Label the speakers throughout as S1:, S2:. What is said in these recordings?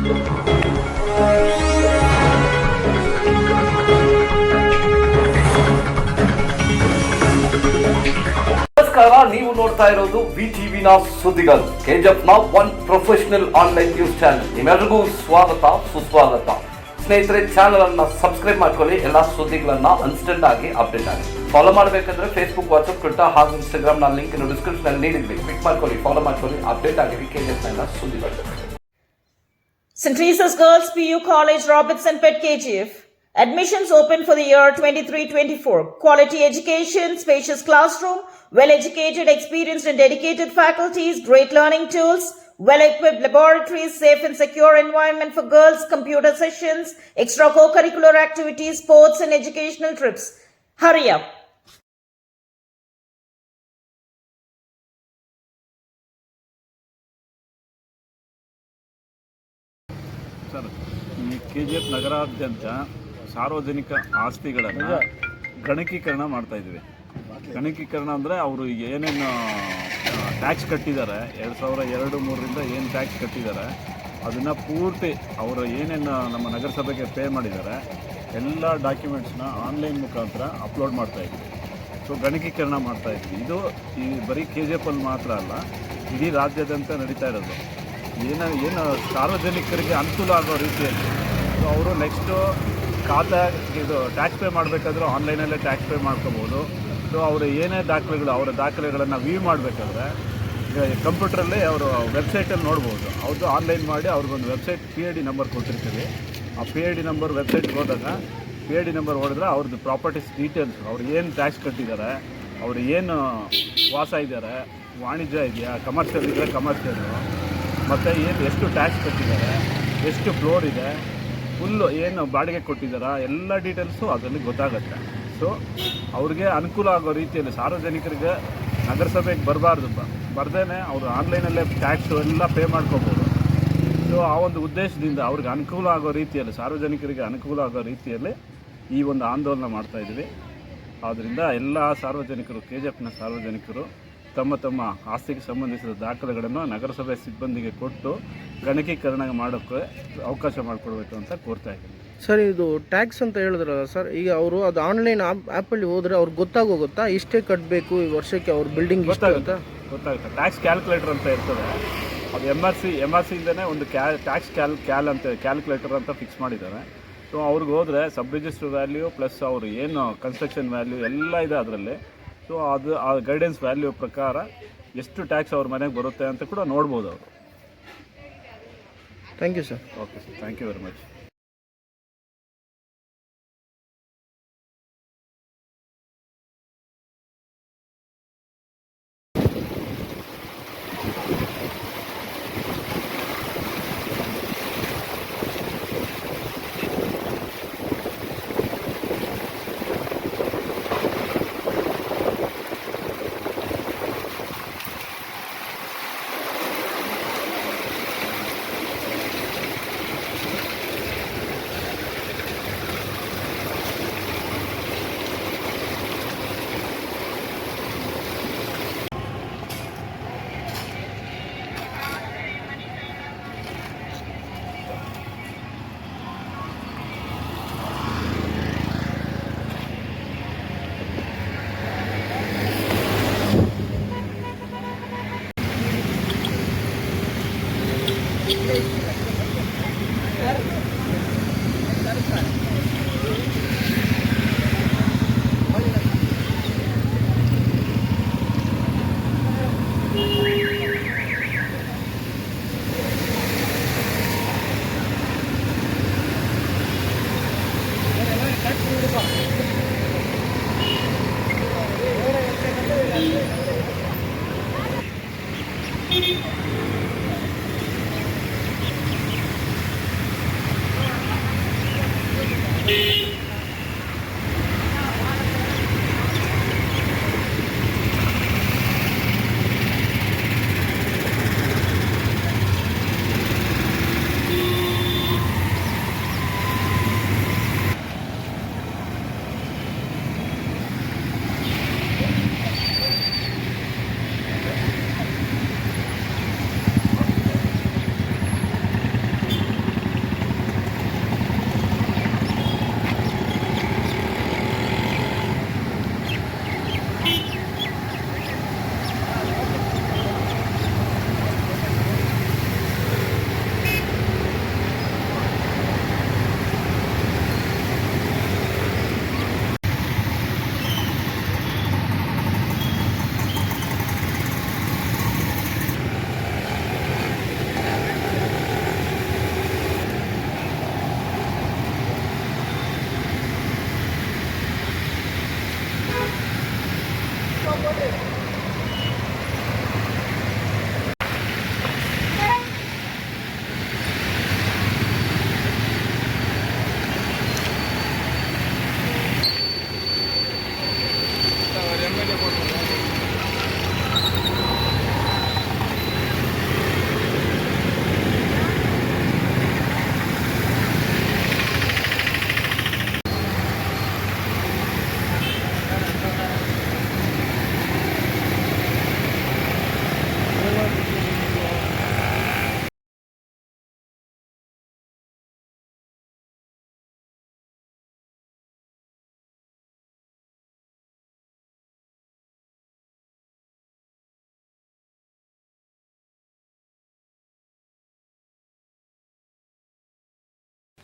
S1: ನಮಸ್ಕಾರ, ನೀವು ನೋಡ್ತಾ ಇರೋದು ವಿಟಿವಿನ ಸುದ್ದಿಗಳು. ಕೆಜಿಎಫ್ನ one professional online news channel. ನಿಮ್ಮೆಲ್ಲರಿಗೂ ಸ್ವಾಗತ ಸುಸ್ವಾಗತ. ಸ್ನೇಹಿತರೆ, ಚಾನಲ್ ಅನ್ನ ಸಬ್ಸ್ಕ್ರೈಬ್ ಮಾಡ್ಕೊಳ್ಳಿ. ಎಲ್ಲಾ ಸುದ್ದಿಗಳನ್ನ ಇನ್ಸ್ಟೆಂಟ್ ಆಗಿ ಅಪ್ಡೇಟ್ ಆಗಿ ಫಾಲೋ ಮಾಡಬೇಕಂದ್ರೆ ಫೇಸ್ಬುಕ್, ವಾಟ್ಸ್ಆಪ್, ಟ್ವಿಟರ್ ಹಾಗೂ ಇನ್ಸ್ಟಾಗ್ರಾಮ್ ನ ಲಿಂಕ್ ಡಿಸ್ಕ್ರಿಪ್ಷನ್ ಅಲ್ಲಿ ನೀಡಿದ್ವಿ. ಕ್ಲಿಕ್ ಮಾಡ್ಕೊಳ್ಳಿ, ಫಾಲೋ ಮಾಡ್ಕೊಳ್ಳಿ, ಅಪ್ಡೇಟ್ ಆಗಿರಿ ಕೆಜಿಎಫ್ ಸುದ್ದಿಗಳು.
S2: St. Teresa's Girls PU College, Robertson Pet KGF. Admissions open for the year 23-24. Quality education, spacious classroom, well-educated, experienced and dedicated faculties, great learning tools, well-equipped laboratories, safe and secure environment for girls, computer sessions, extra co-curricular activities, sports and educational trips. Hurry up.
S3: Sir, ಈ KGF ನಗರಾದ್ಯಂತ ಸಾರ್ವಜನಿಕ ಆಸ್ತಿಗಳನ್ನು ಗಣಕೀಕರಣ ಮಾಡ್ತಾಯಿದ್ವಿ. ಗಣಕೀಕರಣ ಅಂದರೆ ಅವರು ಏನೇನು tax ಕಟ್ಟಿದ್ದಾರೆ, 2002-03ರಿಂದ ಏನು tax ಕಟ್ಟಿದ್ದಾರೆ ಅದನ್ನು ಪೂರ್ತಿ ಅವರು ಏನೇನು ನಮ್ಮ ನಗರಸಭೆಗೆ ಪೇ ಮಾಡಿದ್ದಾರೆ ಎಲ್ಲ ಡಾಕ್ಯುಮೆಂಟ್ಸ್ನ ಆನ್ಲೈನ್ ಮುಖಾಂತರ ಅಪ್ಲೋಡ್ ಮಾಡ್ತಾಯಿದ್ವಿ. ಸೊ ಗಣಕೀಕರಣ ಮಾಡ್ತಾಯಿದ್ವಿ. ಇದು ಈ ಬರೀ KGFಲ್ಲಿ ಮಾತ್ರ ಅಲ್ಲ, ಇಡೀ ರಾಜ್ಯಾದ್ಯಂತ ನಡೀತಾ ಇರೋದು. ಏನು ಸಾರ್ವಜನಿಕರಿಗೆ ಅನುಕೂಲ ಆಗೋ ರೀತಿಯಲ್ಲಿ ಅವರು ನೆಕ್ಸ್ಟು ಖಾತೆ ಇದು ಟ್ಯಾಕ್ಸ್ ಪೇ ಮಾಡಬೇಕಾದ್ರೂ ಆನ್ಲೈನಲ್ಲೇ ಟ್ಯಾಕ್ಸ್ ಪೇ ಮಾಡ್ಕೋಬೋದು. ಸೊ ಅವರು ಏನೇ ದಾಖಲೆಗಳು, ಅವರ ದಾಖಲೆಗಳನ್ನು ವ್ಯೂ ಮಾಡಬೇಕಾದ್ರೆ ಕಂಪ್ಯೂಟ್ರಲ್ಲೇ ಅವರು ವೆಬ್ಸೈಟಲ್ಲಿ ನೋಡ್ಬೋದು. ಅವ್ರದ್ದು ಆನ್ಲೈನ್ ಮಾಡಿ ಅವ್ರಿಗೊಂದು ವೆಬ್ಸೈಟ್ PID ನಂಬರ್ ಕೊಟ್ಟಿರ್ತೀವಿ. ಆ PID ನಂಬರ್ ವೆಬ್ಸೈಟ್ಗೆ ಹೋದಾಗ PID ನಂಬರ್ ಹೊಡೆದ್ರೆ ಅವ್ರದ್ದು ಪ್ರಾಪರ್ಟೀಸ್ ಡೀಟೇಲ್ಸ್, ಅವ್ರು ಏನು ಟ್ಯಾಕ್ಸ್ ಕಟ್ಟಿದ್ದಾರೆ, ಅವರು ಏನು ವಾಸ ಇದ್ದಾರೆ, ವಾಣಿಜ್ಯ ಇದೆಯಾ, ಕಮರ್ಷಿಯಲ್ ಇದ್ದರೆ ಕಮರ್ಷಿಯಲ್ಲು, ಮತ್ತು ಎಷ್ಟು ಟ್ಯಾಕ್ಸ್ ಕಟ್ಟಿದ್ದಾರೆ, ಎಷ್ಟು ಫ್ಲೋರ್ ಇದೆ, ಫುಲ್ಲು ಏನು ಬಾಡಿಗೆ ಕೊಟ್ಟಿದ್ದಾರಾ, ಎಲ್ಲ ಡೀಟೇಲ್ಸು ಅದರಲ್ಲಿ ಗೊತ್ತಾಗುತ್ತೆ. ಸೊ ಅವ್ರಿಗೆ ಅನುಕೂಲ ಆಗೋ ರೀತಿಯಲ್ಲಿ ಸಾರ್ವಜನಿಕರಿಗೆ ನಗರಸಭೆಗೆ ಬರ್ದೇ ಅವರು ಆನ್ಲೈನಲ್ಲೇ ಟ್ಯಾಕ್ಸು ಎಲ್ಲ ಪೇ ಮಾಡ್ಕೋಬೋದು. ಸೊ ಆ ಒಂದು ಉದ್ದೇಶದಿಂದ ಅವ್ರಿಗೆ ಅನುಕೂಲ ಆಗೋ ರೀತಿಯಲ್ಲಿ, ಸಾರ್ವಜನಿಕರಿಗೆ ಅನುಕೂಲ ಆಗೋ ರೀತಿಯಲ್ಲಿ ಈ ಒಂದು ಆಂದೋಲನ ಮಾಡ್ತಾಯಿದ್ವಿ. ಆದ್ದರಿಂದ ಎಲ್ಲ ಸಾರ್ವಜನಿಕರು, KGFನ ಸಾರ್ವಜನಿಕರು ತಮ್ಮ ಆಸ್ತಿಗೆ ಸಂಬಂಧಿಸಿದ ದಾಖಲೆಗಳನ್ನು ನಗರಸಭೆ ಸಿಬ್ಬಂದಿಗೆ ಕೊಟ್ಟು ಗಣಕೀಕರಣ ಮಾಡೋಕ್ಕೆ ಅವಕಾಶ ಮಾಡಿಕೊಡ್ಬೇಕು ಅಂತ ಕೋರ್ತಾ ಇದ್ದೀನಿ.
S4: ಸರ್, ಇದು ಟ್ಯಾಕ್ಸ್ ಅಂತ ಹೇಳಿದ್ರಲ್ಲ ಸರ್, ಈಗ ಅವರು ಅದು ಆನ್ಲೈನ್ ಆ್ಯಪಲ್ಲಿ ಹೋದರೆ ಅವ್ರಿಗೆ ಗೊತ್ತಾಗೋಗುತ್ತಾ ಇಷ್ಟೇ ಕಟ್ಟಬೇಕು ಈ ವರ್ಷಕ್ಕೆ ಅವ್ರ ಬಿಲ್ಡಿಂಗ್? ಗೊತ್ತಾಗುತ್ತೆ.
S3: ಟ್ಯಾಕ್ಸ್ ಕ್ಯಾಲ್ಕುಲೇಟರ್ ಅಂತ ಇರ್ತದೆ. ಅದು MRC ಇಂದನೇ ಒಂದು ಟ್ಯಾಕ್ಸ್ ಕ್ಯಾಲ್ಕುಲೇಟರ್ ಅಂತ ಫಿಕ್ಸ್ ಮಾಡಿದ್ದಾರೆ. ಸೊ ಅವ್ರಿಗೆ ಹೋದರೆ ಸಬ್ ರಿಜಿಸ್ಟರ್ ವ್ಯಾಲ್ಯೂ ಪ್ಲಸ್ ಅವರು ಏನು ಕನ್ಸ್ಟ್ರಕ್ಷನ್ ವ್ಯಾಲ್ಯೂ ಎಲ್ಲ ಇದೆ ಅದರಲ್ಲಿ. ಸೊ ಅದು ಆ ಗೈಡೆನ್ಸ್ ವ್ಯಾಲ್ಯೂ ಪ್ರಕಾರ ಎಷ್ಟು ಟ್ಯಾಕ್ಸ್ ಅವ್ರ ಮನೆಗೆ ಬರುತ್ತೆ ಅಂತ ಕೂಡ ನೋಡ್ಬೋದು ಅವರು.
S4: Thank you sir.
S3: Okay sir, thank you very much.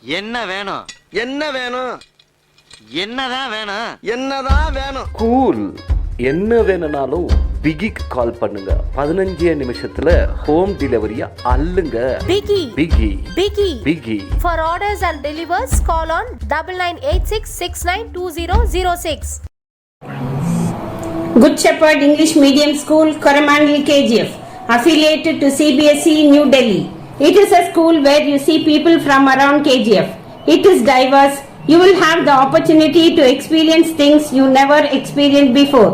S5: என்ன வேணும்?
S6: என்ன வேணும்?
S5: என்னதான் வேணும்?
S6: என்னதான் வேணும்?
S1: கூல். என்ன வேணும்னாலும் பிகிக்கு கால் பண்ணுங்க. 15 நிமிஷத்துல ஹோம் டெலிவரியா அள்ளுங்க.
S7: Biggie.
S1: பிகி
S7: Biggie.
S1: பிகி.
S7: For orders and delivers, call on 9986692006.
S8: Good Shepherd English Medium School, Coromandel KGF, affiliated to CBSE New Delhi. It is a school where you see people from around KGF. It is diverse. You will have the opportunity to experience things you never experienced before.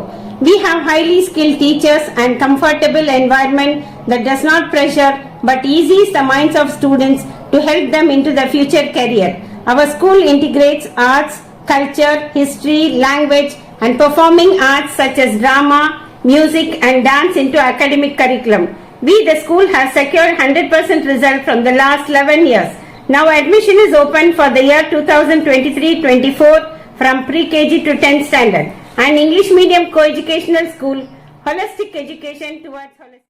S8: We have highly skilled teachers and comfortable environment that does not pressure but eases the minds of students to help them into the future career. Our school integrates arts, culture, history, language and performing arts such as drama, music and dance into academic curriculum. We, the school, have secured 100% result from the last 11 years. Now admission is open for the year 2023-24 from pre-KG to 10th standard. An English medium co-educational school, holistic education towards holistic.